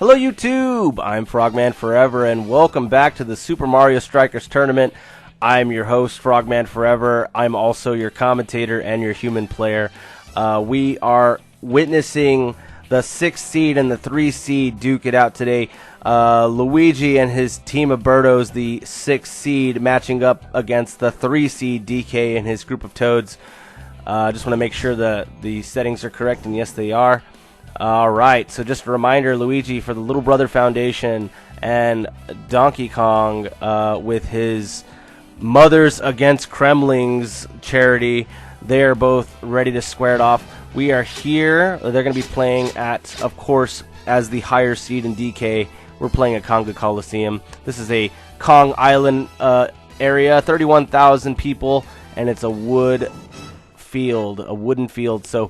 Hello YouTube, I'm Frogman Forever and welcome back to the Super Mario Strikers Tournament. I'm your host, Frogman Forever. I'm also your commentator and your human player. We are witnessing the 6th seed and the 3 seed duke it out today. Luigi and his team of Birdos, the 6th seed, matching up against the 3 seed DK and his group of Toads. Just want to make sure the settings are correct, and yes they are. Alright, so just a reminder, Luigi for the Little Brother Foundation and Donkey Kong with his Mothers Against Kremlings charity. They are both ready to square it off. We are here. They're going to be playing at, of course, as the higher seed in DK. We're playing at Konga Coliseum. This is a Kong Island area, 31,000 people, and it's a wooden field. So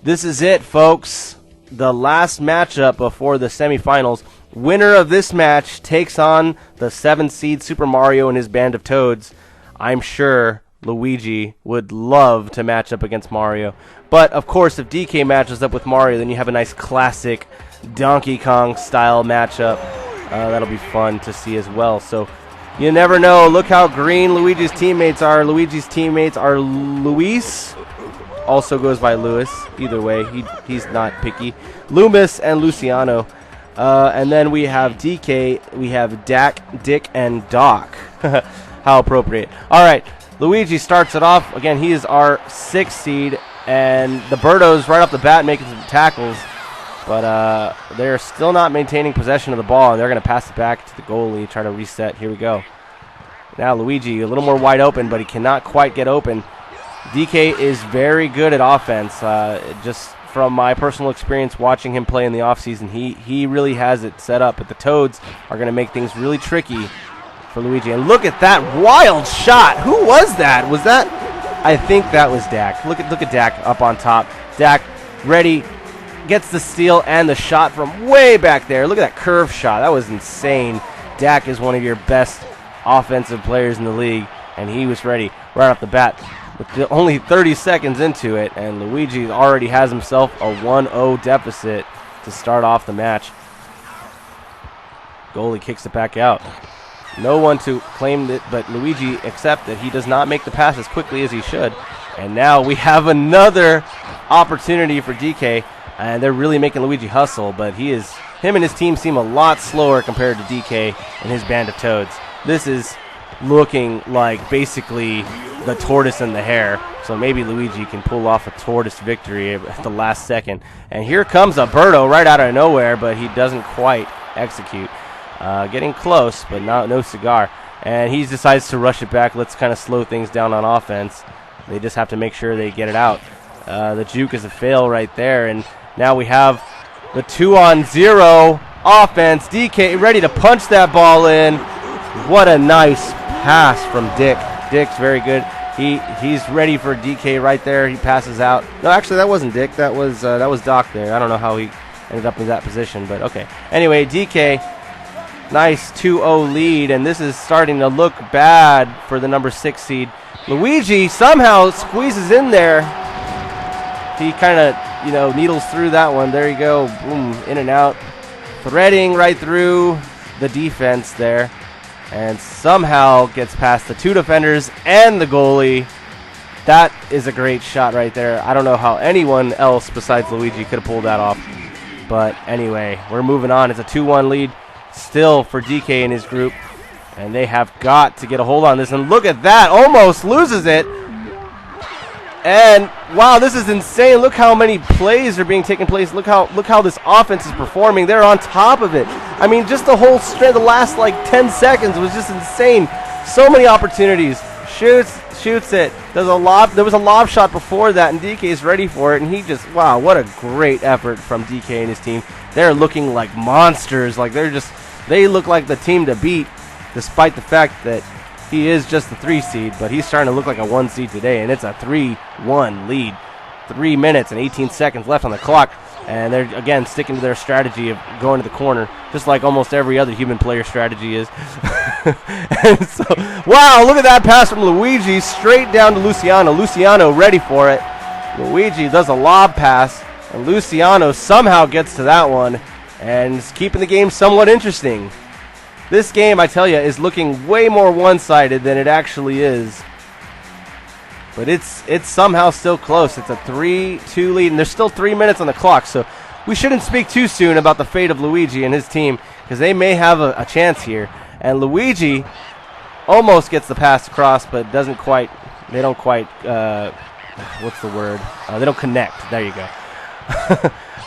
this is it, folks. The last matchup before the semifinals. Winner of this match takes on the 7th seed Super Mario and his band of Toads. I'm sure Luigi would love to match up against Mario. But, of course, if DK matches up with Mario, then you have a nice classic Donkey Kong style matchup. That'll be fun to see as well. So, you never know. Look how green Luigi's teammates are. Luigi's teammates are Luis. Also goes by Lewis. Either way, he's not picky. Loomis and Luciano. And then we have DK, we have Dak, Dick, and Doc. How appropriate. Alright, Luigi starts it off. Again, he is our 6th seed. And the Birdos right off the bat making some tackles. But they're still not maintaining possession of the ball. And they're going to pass it back to the goalie, try to reset. Here we go. Now Luigi a little more wide open, but he cannot quite get open. DK is very good at offense. Just from my personal experience watching him play in the offseason, he really has it set up. But the Toads are going to make things really tricky for Luigi. And look at that wild shot. Who was that? Was that? I think that was Dak. Look at Dak up on top. Dak ready, gets the steal and the shot from way back there. Look at that curve shot. That was insane. Dak is one of your best offensive players in the league, and he was ready right off the bat. With only 30 seconds into it, and Luigi already has himself a 1-0 deficit to start off the match. Goalie kicks it back out. No one to claim it, but Luigi except that he does not make the pass as quickly as he should. And now we have another opportunity for DK, and they're really making Luigi hustle, but him and his team seem a lot slower compared to DK and his band of Toads. This is looking like basically the tortoise and the hare, so maybe Luigi can pull off a tortoise victory at the last second. And here comes a Birdo right out of nowhere, but he doesn't quite execute. Getting close, but no cigar. And he decides to rush it back. Let's kind of slow things down on offense. They just have to make sure they get it out. The juke is a fail right there, and now we have the 2-on-0 offense. DK ready to punch that ball in. What a nice pass from Dick. Dick's very good. He's ready for DK right there. He passes out. No, actually, that wasn't Dick. That was Doc there. I don't know how he ended up in that position, but okay. Anyway, DK, nice 2-0 lead, and this is starting to look bad for the number 6 seed. Luigi somehow squeezes in there. He kind of, needles through that one. There you go. Boom, in and out. Threading right through the defense there. And somehow gets past the 2 defenders and the goalie. That is a great shot right there. I don't know how anyone else besides Luigi could have pulled that off. But anyway, we're moving on. It's a 2-1 lead still for DK and his group. And they have got to get a hold on this. And look at that. Almost loses it. And wow, this is insane. Look how many plays are being taken place. Look how this offense is performing. They're on top of it. I mean, just the whole the last 10 seconds was just insane. So many opportunities. Shoots it. There was a lob shot before that, and DK is ready for it. And wow, what a great effort from DK and his team. They're looking like monsters. They look like the team to beat, despite the fact that he is just the 3 seed, but he's starting to look like a 1 seed today, and it's a 3-1 lead. 3 minutes and 18 seconds left on the clock, and they're, again, sticking to their strategy of going to the corner, just like almost every other human player strategy is. And so, wow, look at that pass from Luigi, straight down to Luciano. Luciano ready for it. Luigi does a lob pass, and Luciano somehow gets to that one, and it's keeping the game somewhat interesting. This game, I tell you, is looking way more one-sided than it actually is. But it's somehow still close. It's a 3-2 lead, and there's still 3 minutes on the clock. So we shouldn't speak too soon about the fate of Luigi and his team, because they may have a chance here. And Luigi almost gets the pass across, but doesn't quite. They don't quite. What's the word? They don't connect. There you go.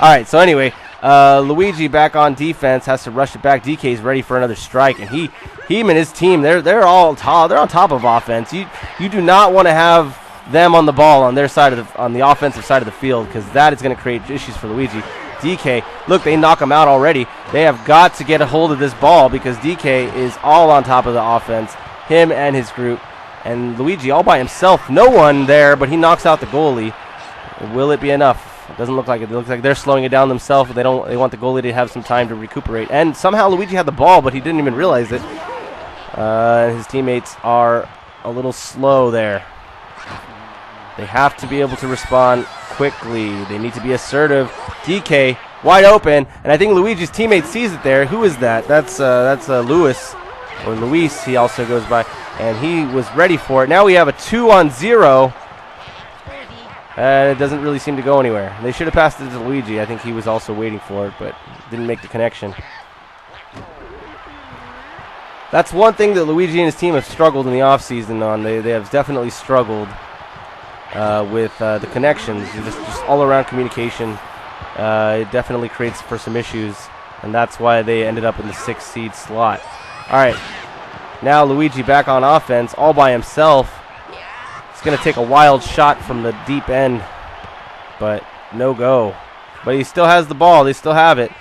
All right. So anyway, Luigi back on defense, has to rush it back. DK's ready for another strike, and he and his team, they're all top. They're on top of offense. You do not want to have them on the ball on their side of on the offensive side of the field, because that is going to create issues for Luigi. DK, look, they knock him out already. They have got to get a hold of this ball, because DK is all on top of the offense, him and his group, and Luigi all by himself. No one there, but he knocks out the goalie. Will it be enough? It doesn't look like it. It looks like they're slowing it down themselves. They want the goalie to have some time to recuperate. And somehow Luigi had the ball, but he didn't even realize it. His teammates are a little slow there. They have to be able to respond quickly. They need to be assertive. DK wide open, and I think Luigi's teammate sees it there. Who is that? That's Luis, or Luis. He also goes by, and he was ready for it. Now we have a 2-on-0, and it doesn't really seem to go anywhere. They should have passed it to Luigi. I think he was also waiting for it, but didn't make the connection. That's one thing that Luigi and his team have struggled in the offseason on. They have definitely struggled with the connections, just all-around communication. It definitely creates for some issues, and that's why they ended up in the 6th seed slot. All right, now Luigi back on offense, all by himself. He's going to take a wild shot from the deep end, but no go. But he still has the ball. They still have it.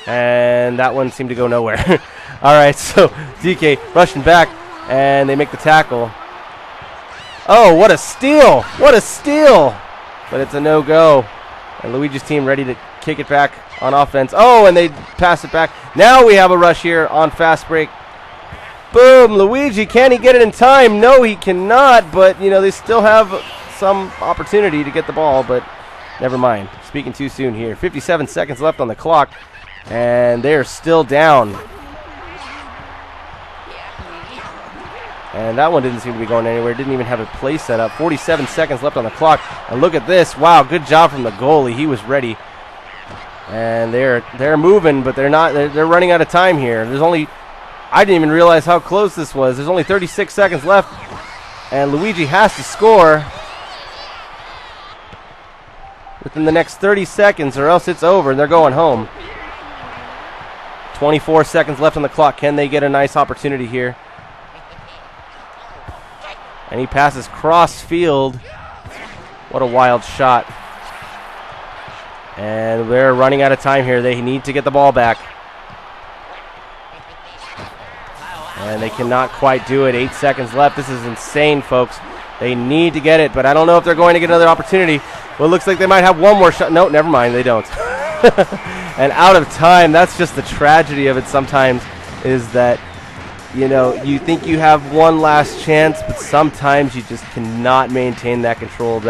And that one seemed to go nowhere. All right, so DK rushing back, and they make the tackle. Oh, what a steal! What a steal! But it's a no-go. And Luigi's team ready to kick it back on offense. Oh, and they pass it back. Now we have a rush here on fast break. Boom, Luigi, can he get it in time? No, he cannot, but, you know, they still have some opportunity to get the ball, but never mind. Speaking too soon here. 57 seconds left on the clock, and they're still down. And that one didn't seem to be going anywhere. Didn't even have a play set up. 47 seconds left on the clock. And look at this. Wow, good job from the goalie. He was ready. And they're moving, but they're not. They're running out of time here. I didn't even realize how close this was. There's only 36 seconds left, and Luigi has to score within the next 30 seconds, or else it's over, and they're going home. 24 seconds left on the clock. Can they get a nice opportunity here? And he passes cross field. What a wild shot. And they're running out of time here. They need to get the ball back. And they cannot quite do it. 8 seconds left. This is insane, folks. They need to get it, but I don't know if they're going to get another opportunity. Well, it looks like they might have one more shot. No, never mind. They don't. And out of time. That's just the tragedy of it sometimes, is that, you know, you think you have one last chance, but sometimes you just cannot maintain that control,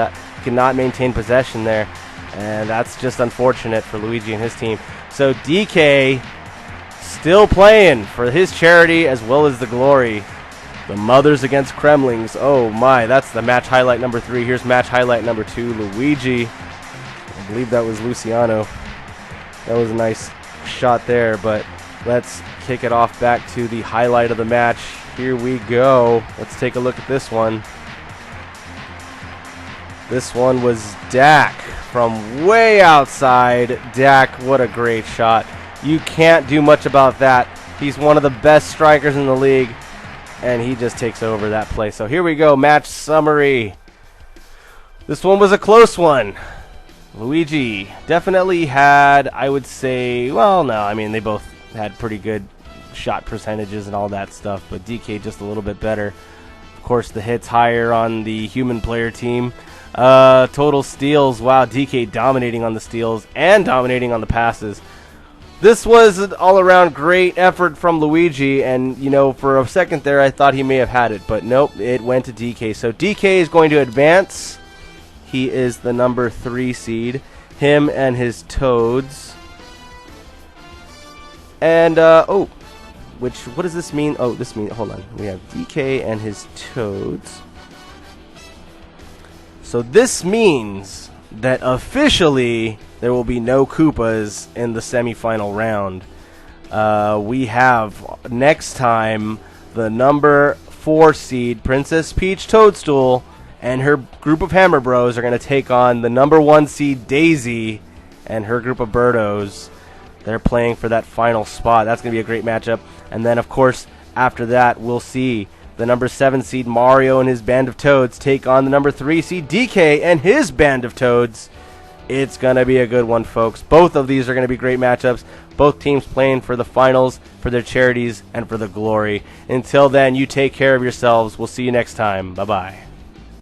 cannot maintain possession there. And that's just unfortunate for Luigi and his team. So DK still playing for his charity as well as the glory. The Mothers Against Kremlings. Oh my, that's the match highlight number 3. Here's match highlight number 2, Luigi. I believe that was Luciano. That was a nice shot there, but let's kick it off back to the highlight of the match. Here we go. Let's take a look at this one. This one was Dak from way outside. Dak, what a great shot. You can't do much about that. He's one of the best strikers in the league, and he just takes over that play. So here we go, match summary. This one was a close one. Luigi definitely had, I would say, well, no, I mean, they both had pretty good shot percentages and all that stuff, but DK just a little bit better. Of course, the hits higher on the human player team. Total steals, wow, DK dominating on the steals and dominating on the passes. This was an all-around great effort from Luigi, and, you know, for a second there I thought he may have had it, but nope, it went to DK. So DK is going to advance. He is the number 3 seed. Him and his Toads And, what does this mean? Oh, this means, hold on. We have DK and his Toads. So this means that officially there will be no Koopas in the semifinal round. We have next time the number 4 seed Princess Peach Toadstool and her group of Hammer Bros are going to take on the number 1 seed Daisy and her group of Birdos. They're playing for that final spot. That's going to be a great matchup. And then, of course, after that, we'll see the number 7 seed Mario and his band of Toads take on the number 3 seed DK and his band of Toads. It's going to be a good one, folks. Both of these are going to be great matchups. Both teams playing for the finals, for their charities, and for the glory. Until then, you take care of yourselves. We'll see you next time. Bye-bye.